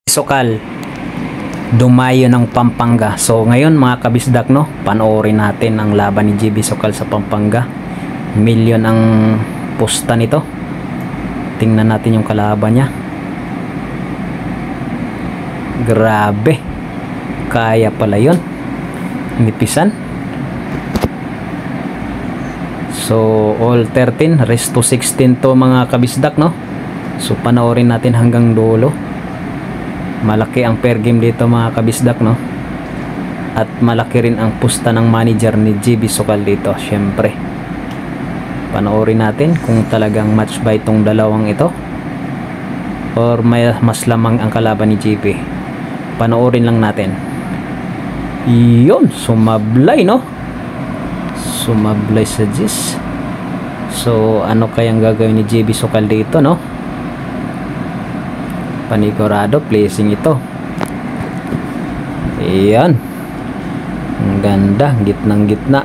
Sokal dumayo ng Pampanga. So ngayon mga kabisdak, no, panoorin natin ang laban ni JB Sokal sa Pampanga. Milyon ang pusta nito. Tingnan natin yung kalaban niya. Grabe, kaya pala yun, nipisan. So all 13 rest to 16 to mga kabisdak, no. So panoorin natin hanggang dulo. Malaki ang per game dito mga kabisdak, no. At malaki rin ang pusta ng manager ni JB Sokal dito. Syempre panoorin natin kung talagang match ba itong dalawang ito or may mas lamang ang kalaban ni JB. Panoorin lang natin. Yun, sumablay, no. Sumablay sa Gis. So ano kayang gagawin ni JB Sokal dito, no? Panigurado placing ito. Ayan, ang ganda, gitnang gitna.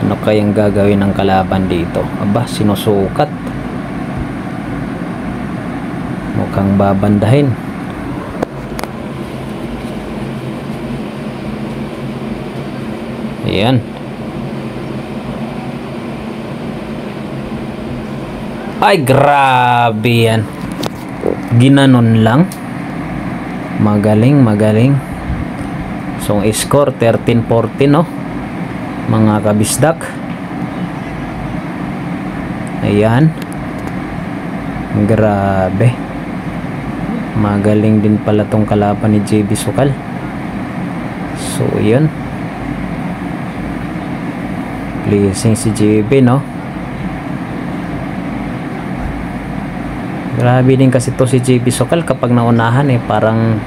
Ano kayang gagawin ng kalaban dito? Aba, sinusukat. Mukhang babandahin. Ayan. Ay, grabe yan. Ginanon lang. Magaling, magaling. So, score 13-14, no? Mga kabisdak. Ayan. Grabe. Magaling din pala tong kalaban ni JB Sokal. So, yun. Pleasing si JB, no? Grabe din kasi to si JB Sokal kapag naunahan, parang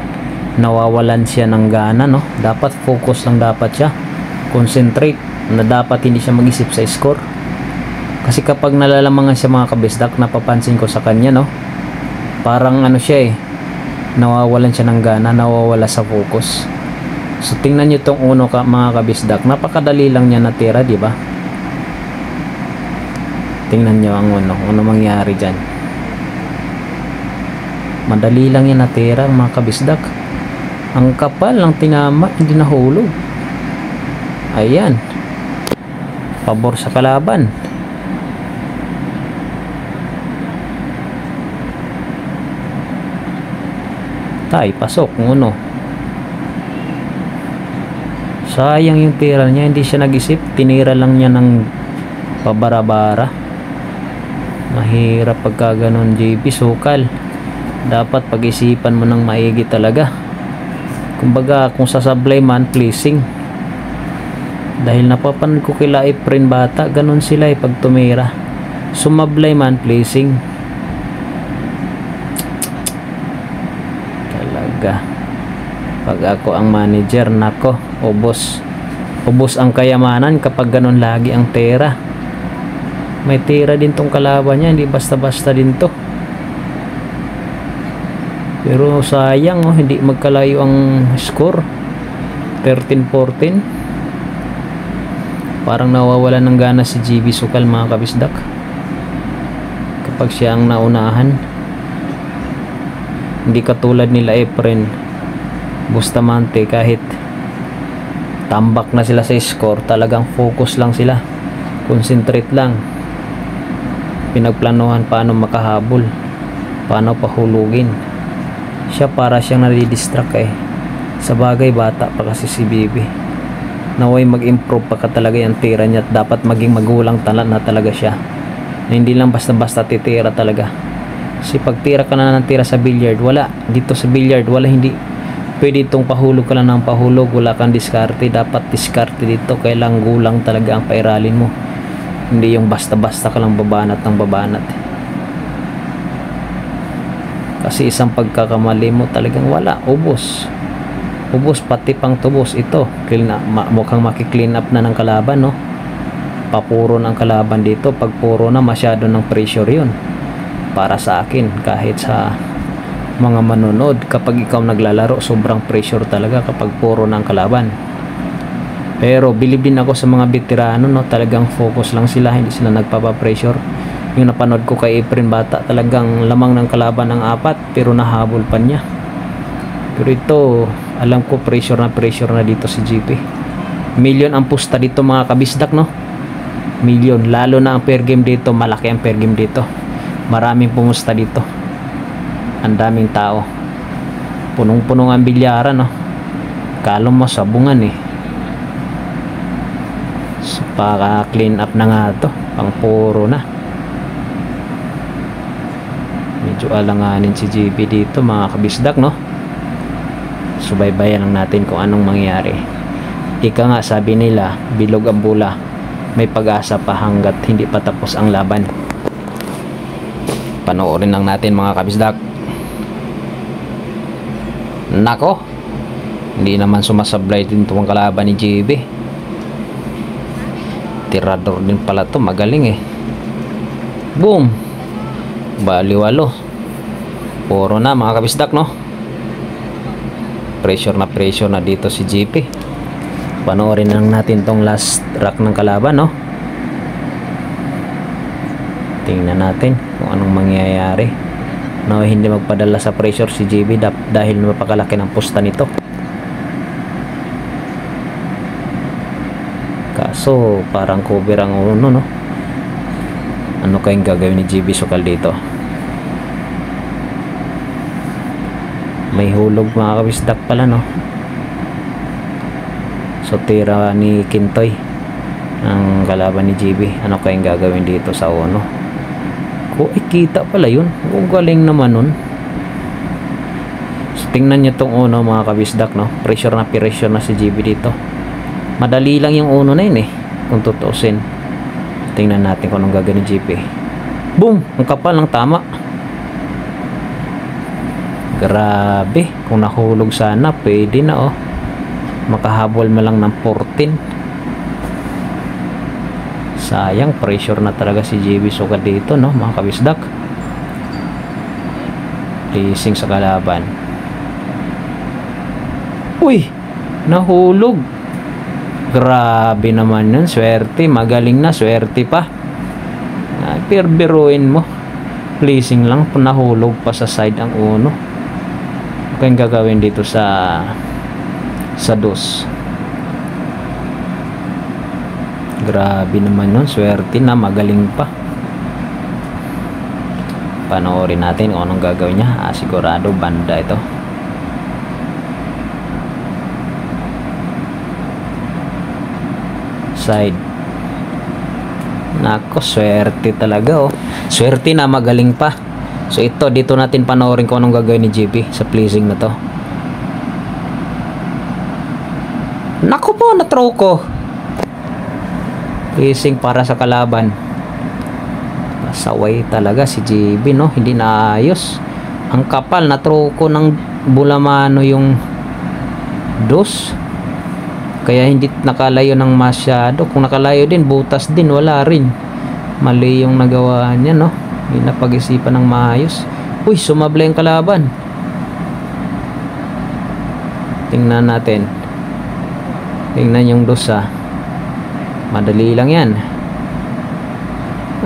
nawawalan siya ng gana, no? Dapat focus lang dapat siya. Concentrate na dapat hindi siya mag-isip sa score. Kasi kapag nalalamangan siya mga kabisdak, napapansin ko sa kanya, no? Parang ano siya nawawalan siya ng gana, nawawala sa focus. So tingnan niyo tong uno mga kabisdak, napakadali lang niya natira, di ba? Tingnan niyo ang uno mangyari diyan. Madali lang yan natira mga kabisdak. Ang kapal lang tinama, hindi nahulog. Ayan, pabor sa kalaban. Tay, pasok uno. Sayang yung tira niya, hindi siya nag-isip. Tinira lang niya ng pabarabara. Mahirap pagka ganun, JB Sokal. Dapat pag-isipan mo ng maigi talaga. Kumbaga kung sasablay man, pleasing. Dahil napapanood ko kila Efren Bata, ganun sila pag tumira. Sumablay man, pleasing. Talaga. Pag ako ang manager, nako, ubos. Ubos ang kayamanan kapag ganun lagi ang tira. May tira din tong kalaban niya, hindi basta-basta din to. Pero sayang, hindi magkalayo ang score. 13-14. Parang nawawalan ng gana si JB Sokal mga kabisdak kapag siya ang naunahan. Hindi katulad nila Efren Bustamante, kahit tambak na sila sa score, talagang focus lang sila, concentrate lang, pinagplanuhan paano makahabol, paano pahulugin. Siya para siyang nadidistract sa bagay, bata pa kasi si Bibi. Naway mag-improve pa ka talaga yung tira niya, at dapat maging magulang talat na talaga siya, na hindi lang basta-basta titira talaga. Kasi pag tira ka na ng tira sa billiard, wala dito sa billiard, wala, hindi pwede itong pahulog ka lang ng pahulog, wala kang diskarte. Dapat diskarte dito, kailang gulang talaga ang pairalin mo, hindi yung basta-basta ka lang babanat ng babanat. Kasi isang pagkakamali mo talagang wala, ubos, pati pang tubos. Ito mukhang maki-clean up na ng kalaban, no? Papuro ng kalaban dito. Pag puro na, masyado ng pressure yun para sa akin. Kahit sa mga manonood, kapag ikaw naglalaro, sobrang pressure talaga kapag puro ng kalaban. Pero believe din ako sa mga veterano, no? Talagang focus lang sila, hindi sila nagpapa-pressure. Yung napanood ko kay Efren Bata, talagang lamang ng kalaban ng 4 pero nahabol pa niya. Pero ito, alam ko pressure na dito si GP. Million ang pusta dito mga kabisdak, no? Million, lalo na ang per game dito, malaki ang per game dito. Maraming pumusta dito. Ang daming tao. Punong-punong ang bilyaran, no? Kalo mo sabungan eh. So, para clean up na nga to, pang puro na. Medyo alanganin si GB dito mga kabisdak, no? Subaybayan lang natin kung anong mangyayari. Ika nga, sabi nila, bilog ang bula, may pag-asa pa hanggat hindi pa tapos ang laban. Panoorin lang natin mga kabisdak. Nako, hindi naman sumasablay din itong kalaban ni GB. Tirador din pala to, magaling eh. Boom, baliwalo. Puro na mga kabisdak, no? Pressure na dito si GP. Panoorin lang natin tong last rack ng kalaban, no? Tingnan natin kung anong mangyayari. No, hindi magpadala sa pressure si GB dahil napakalaki ng pusta nito. Kaso parang cover ang uno, no? Ano kayang gagawin ni GB Sukal dito? May hulog mga kabisdak pala, no? So tira ni Kintoy ang kalaban ni GB. Ano kayang gagawin dito sa uno? Kung ikita pala yun, kung galing naman nun. So tingnan nyo tong uno mga kabisdak, no? Pressure na si GB dito. Madali lang yung uno na yun eh, kung tutuusin. Tingnan natin kung anong gagawin ni GP. Boom! Ang kapal ng tama. Grabe, kung nahulog sana pwede na, oh. Makahabol mo lang ng 14. Sayang, pressure na talaga si JB Sukal dito, no mga kabisdak. Racing sa kalaban. Uy, nahulog. Grabe naman yun, swerte, magaling na, swerte pa. Perbiruin mo. Pleasing lang, nahulog pa sa side ang uno. Kaya gagawin dito sa dos. Grabe naman yun, swerte na, magaling pa. Panoorin natin kung anong gagawin niya. Sigurado banda ito. Side. Nako, swerte talaga, oh. Swerte na, magaling pa. So ito, dito natin panoorin kung anong gagawin ni JP sa pleasing na to. Nako po, na-throw ko. Pleasing para sa kalaban. Nasaway talaga si JB, no? Hindi naayos. Ang kapal, na-throw ko ng bulamano yung dos. Kaya hindi nakalayo ng masyado. Kung nakalayo din, butas din, wala rin. Mali yung nagawa niya, no? Hindi na pag-isipan ng maayos. Uy, sumablay ang kalaban. Tingnan natin. Tingnan yung dosa. Madali lang yan.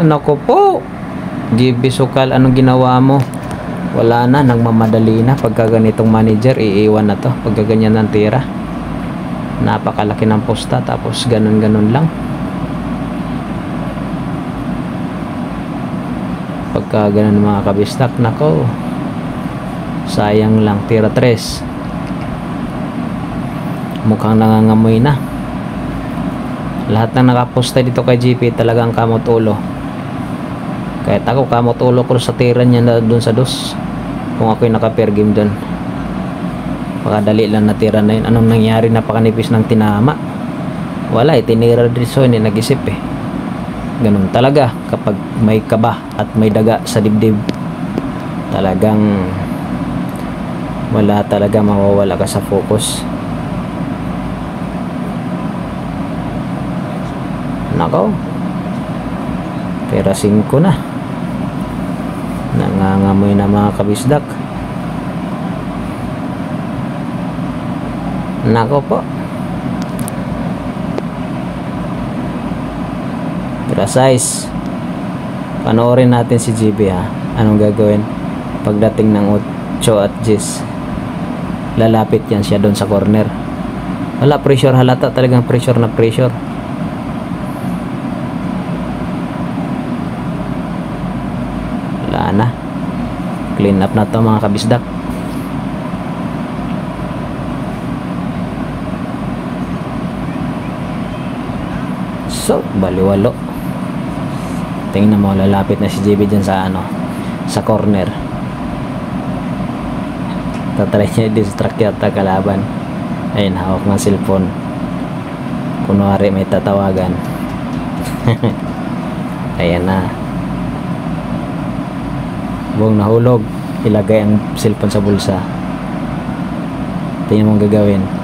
Nako po, GB Sukal, anong ginawa mo? Wala na, nagmamadali na. Pagka ganitong manager, iiwan na to. Pagka ganyan ng tira. Napakalaki ng posta, tapos ganun-ganun lang. Pagka ganun mga kabistak, nako, sayang lang. Tira 3. Mukhang nangangamoy na. Lahat ng nakaposta dito kay GP talagang kamot ulo. Kahit ako, kamot ulo ko sa tira niya na dun sa dos. Kung ako'y naka-pair game dun, pakadali lang natira na yun. Anong nangyari, napakanipis ng tinama? Wala, tinira din, so hindi nag-isip eh. Ganun talaga kapag may kaba at may daga sa dibdib. Talagang wala talaga, mawawala ka sa focus. Nako, pera 5 na. Nangangamoy na mga kabisdak. Nako po, pera size. Panoorin natin si GB ha. Anong gagawin pagdating ng 8 at 10. Lalapit yan siya doon sa corner. Wala pressure, halata talagang pressure na pressure. Wala na. Clean up na to mga kabisdak. So, baliwalo. Tingnan mo, lalapit na si JB dyan sa sa corner. Tatry niya i-distract yata kalaban. Ayun, hawak ng cellphone. Kunwari may tatawagan. Ayan na. Buong nahulog. Ilagay ang cellphone sa bulsa. Tingnan mo ang gagawin.